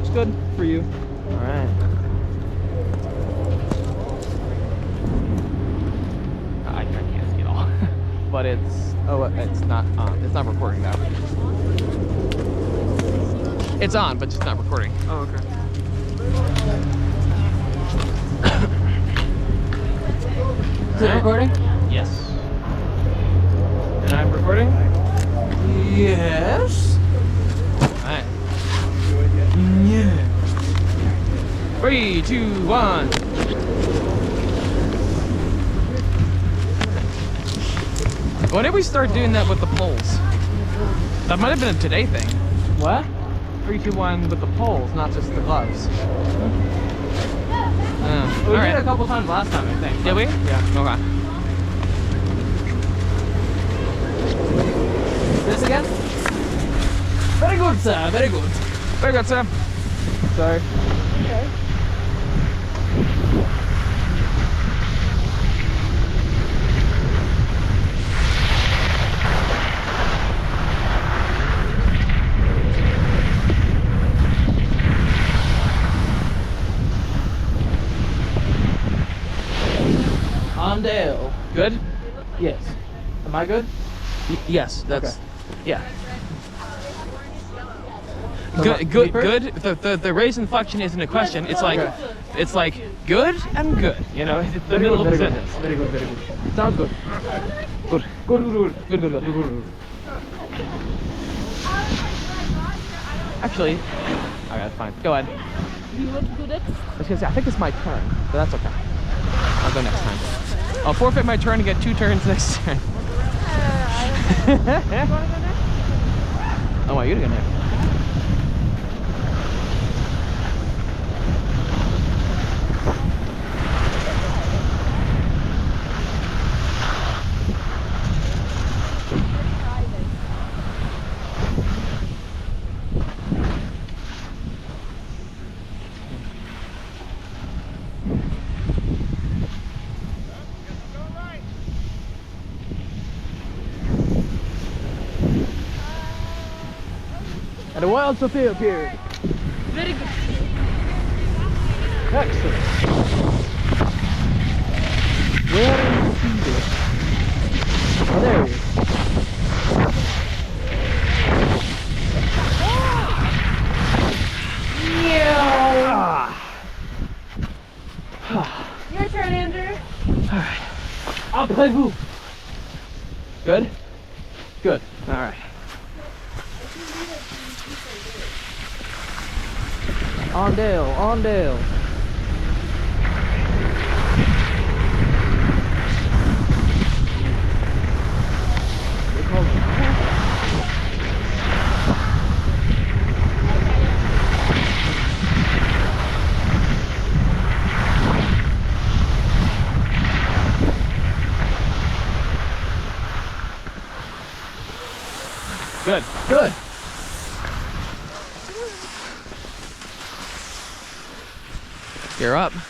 looks good for you. All right. I can't see it all, but it's not on. It's not recording now. It's on, but just not recording. Oh, okay. Is it recording? Yes. And I'm recording? Yes. Alright. Yeah. 3, 2, 1. When did we start doing that with the poles? That might have been a today thing. What? 3, 2, 1 with the poles, not just the gloves. We did it a couple times last time, I think. Did we? Yeah. Okay. This again? Very good, sir. Very good. Very good, sir. Sorry. Okay. Dale. Good? Yes. Am I good? Yes, that's Okay. yeah. Okay. Good. The raised inflection isn't a question. It's like good and good. You know, it's the middle of the sentence. Very good, very good. Sounds good. Good. Good. Actually, okay, that's fine. Go ahead. Do you want to do that? I was gonna say I think it's my turn, but that's okay. I'll go next time. I'll forfeit my turn and get 2 turns next turn. You want to go next? I want you to go next. And a wild Sofia appeared. Very good. Excellent. Where is Sofia? Oh, there he is. Your turn, Andrew. Alright. Après-vous. Good? Good. Alright. On Dale. Good. Good. You're up. Really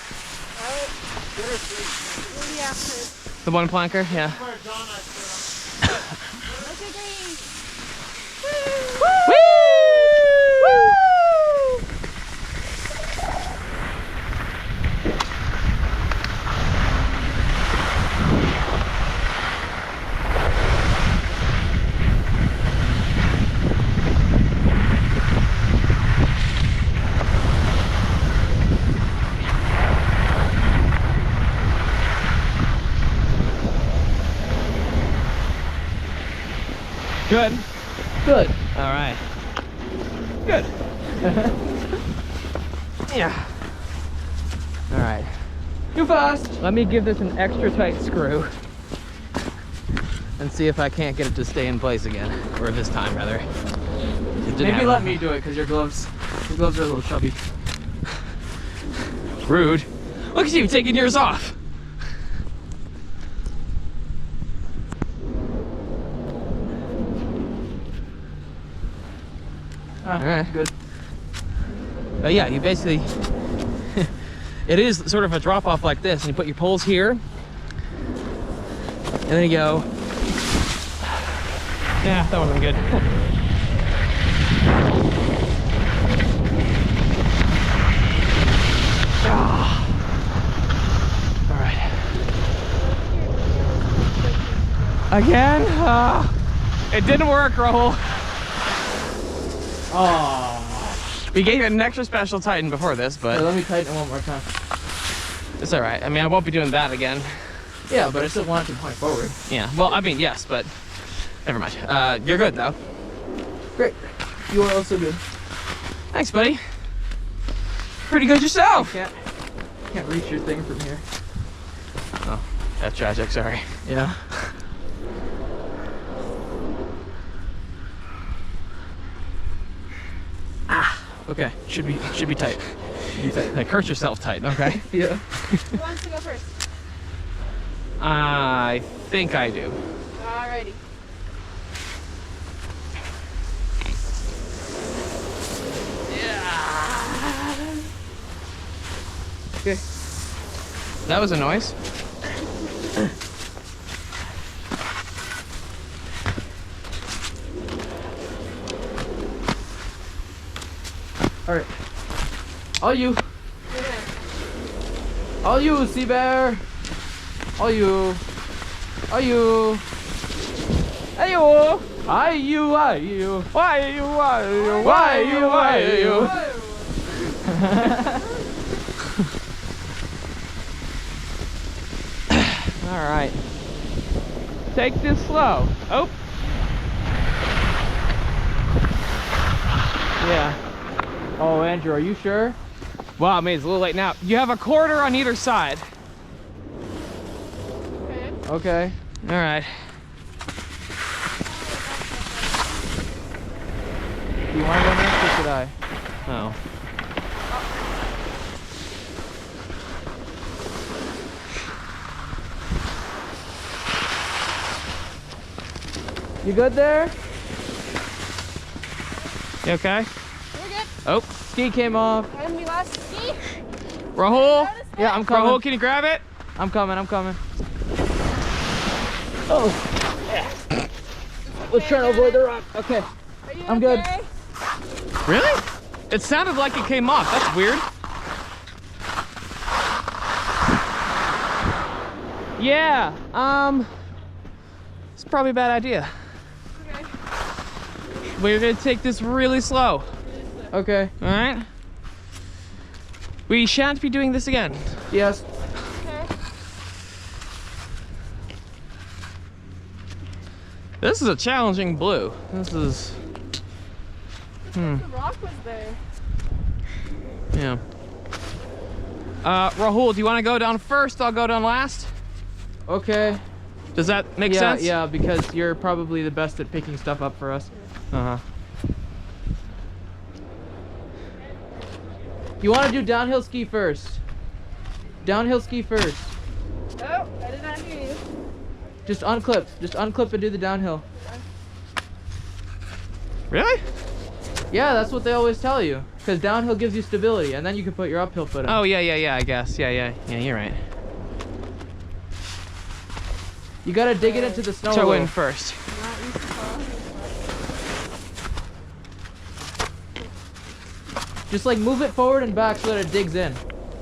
after. The one planker, yeah. Okay, great. Woo! Good. Good. All right. Good. Yeah. All right. Too fast. Let me give this an extra tight screw and see if I can't get it to stay in place again, or this time rather. It didn't Maybe happen. let me do it because your gloves are a little chubby. Rude. Look at you taking yours off. Ah, All right. Good. But yeah, you basically, it is sort of a drop off like this, and you put your poles here, and then you go, yeah, that wasn't good. Again? It didn't work, Rahul. Oh. We gave it an extra special tighten before this, Here, but let me tighten it one more time. it's all right. I mean, I won't be doing that again. Yeah, but I still want it to point forward. Yeah, well, I mean, yes, but never mind. You're good, though. Great. You are also good. Thanks, buddy. Pretty good yourself. Can't reach your thing from here. Oh, that's tragic, sorry. Yeah. Okay, should be tight. Like, hurt yourself tight, okay? Yeah. Who wants to go first? I think I do. Alrighty. Okay. That was a noise. All right. All you. All you, sea bear. All you. All you. Hey you. Why you? Why you? Why you? Why you? Why you? Why you? All right. Take this slow. Oh. Yeah. Oh, Andrew, are you sure? Well, I mean, it's a little late now. You have a quarter on either side. Okay. Okay. All right. Do you want to go next or should I? Oh. You good there? You okay? We're good. Oh, Ski came off. And we lost ski. Rahul. Yeah, I'm coming. Rahul, can you grab it? I'm coming. I'm coming. Oh. Yeah. Let's try to avoid the rock. Okay. Are you I'm good. okay? Really? It sounded like it came off. That's weird. Yeah. It's probably a bad idea. Okay. We're gonna take this really slow. Okay. All right. We shan't be doing this again. Yes. Okay. This is a challenging blue. This is. The rock was there. Yeah. Rahul, do you want to go down first? I'll go down last. Okay. Does that make Yeah, sense? yeah, because you're probably the best at picking stuff up for us. Uh huh. You want to do downhill ski first. Downhill ski first. Oh, I did not hear you. Just unclip. Just unclip and do the downhill. Really? Yeah, that's what they always tell you. Because downhill gives you stability, and then you can put your uphill foot on. Oh yeah. I guess. Yeah. You're right. You gotta dig it into the snow. a Toe in little. first. Not used to fall. Just like move it forward and back so that it digs in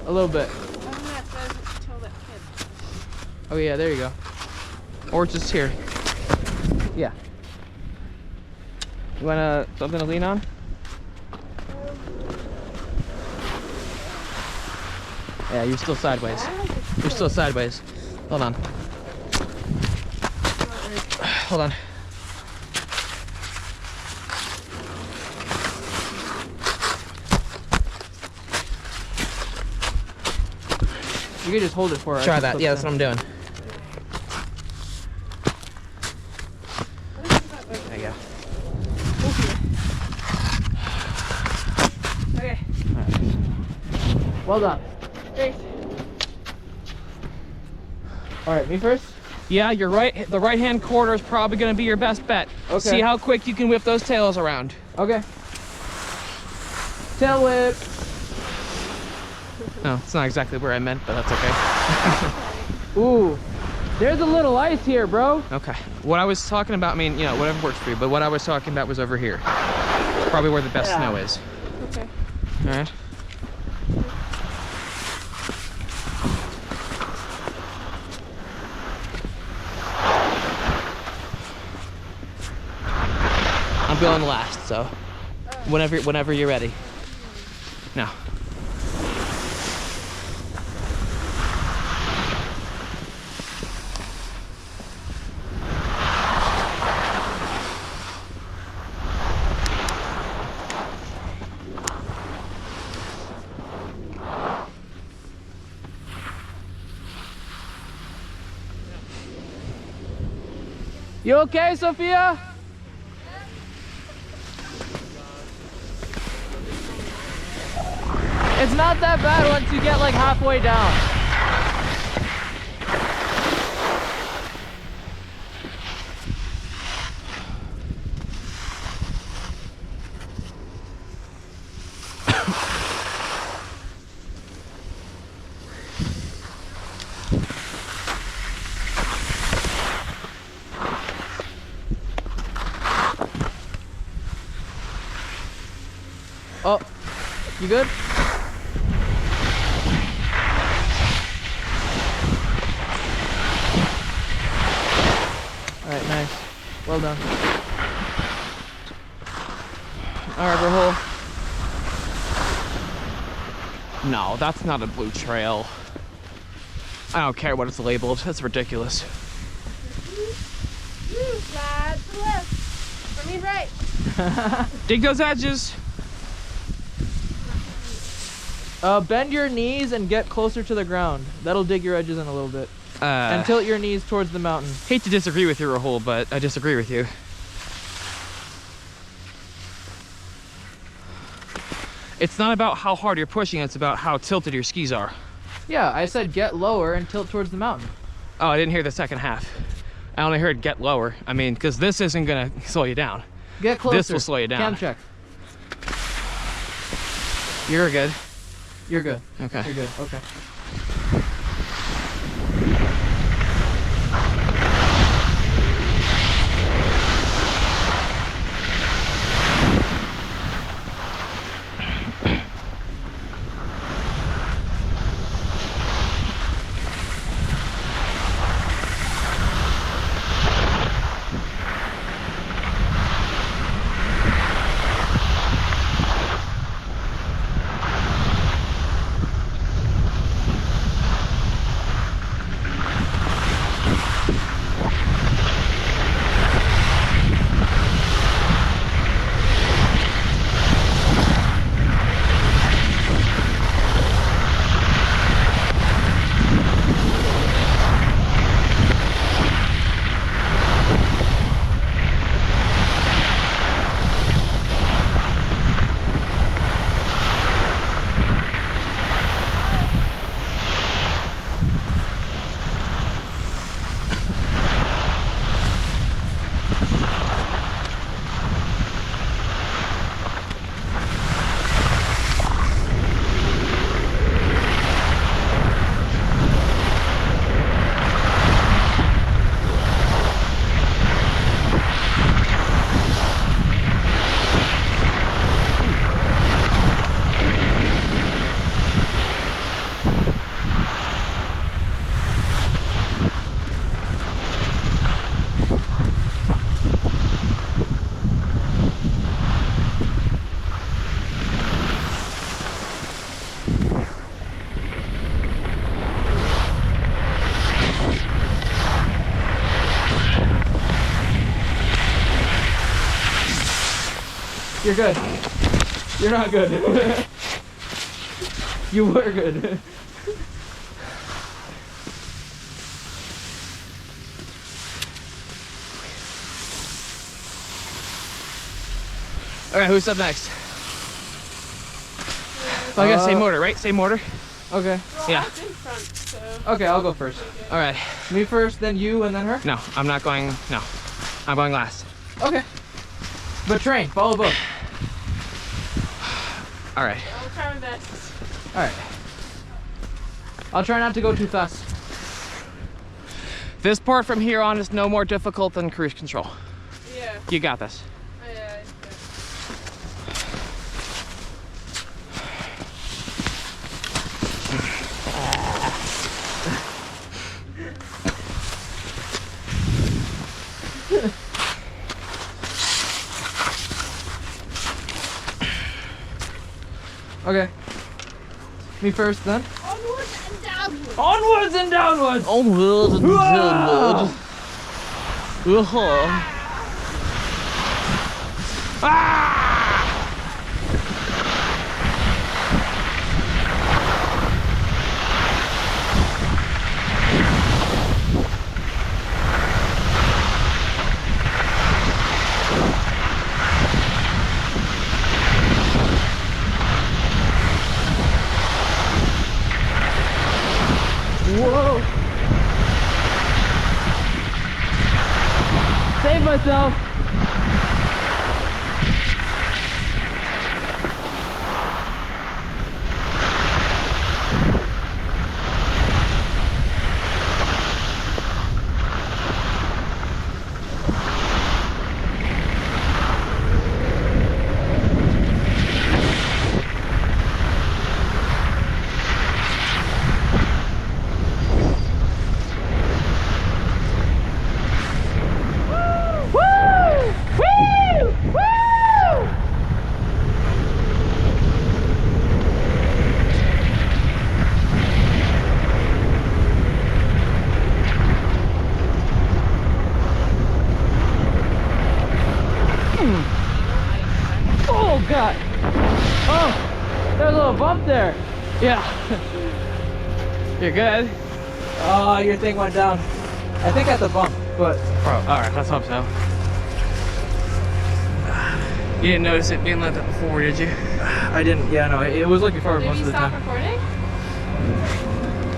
a little bit. Nothing that says tell that kid. Oh yeah, there you go. Or just here. Yeah. You want something to lean on? Yeah, you're still sideways. You're still sideways. Hold on. Hold on. You can just hold it for it. Try that. Yeah, that's what I'm doing. There you go. Okay. Well done. Great. All right, me first. Yeah, you're right. The right-hand quarter is probably going to be your best bet. Okay. See how quick you can whip those tails around. Okay. Tail whip. No, it's not exactly where I meant, but that's okay. Ooh, there's a little ice here, bro. Okay. What I was talking about, I mean, you know, whatever works for you, but what I was talking about was over here. It's probably where the best snow is. Okay. All right. I'm going last, so whenever you're ready. No. You okay, Sofia? It's not that bad once you get like halfway down. Oh, you good? All right, nice. Well done. All right, Rahul. No, that's not a blue trail. I don't care what it's labeled. That's ridiculous. Slide to the left. I mean right. Dig those edges. Bend your knees and get closer to the ground. That'll dig your edges in a little bit. And tilt your knees towards the mountain. Hate to disagree with you, Rahul, but I disagree with you. It's not about how hard you're pushing, it's about how tilted your skis are. Yeah, I said get lower and tilt towards the mountain. Oh, I didn't hear the second half. I only heard get lower. I mean, because this isn't gonna slow you down. Get closer. This will slow you down. Cam check. You're good. You're good. Okay. You're good. Okay. You're good. You're not good. You were good. All right, who's up next? Oh, I gotta say mortar, right? Say mortar. Okay. Well, Yeah. I was in front, so. Okay, I'll go first. All right. Me first, then you, and then her? No, I'm not going. No, I'm going last. Okay. But train, follow both. All right. I'll try my best. Alright. I'll try not to go too fast. This part from here on is no more difficult than cruise control. Yeah. You got this. Yeah. Okay. Me first then. Onwards and downwards. Onwards and downwards. Onwards and downwards. Whoa. Save myself. Oh god. Oh, there's a little bump there. Yeah. You're good. Oh, your thing went down. I think at the bump, but Bro, alright, let's hope so. You didn't notice it being like that before, did you? I didn't. Yeah, no, it was looking forward Did most you of the stop time. recording?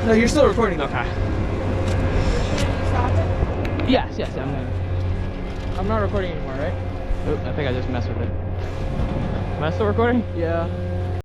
No, you're still recording though. Okay. Did you stop it? Yes, yes, I'm not recording anymore, right? Oop, I think I just messed with it. Am I still recording? Yeah.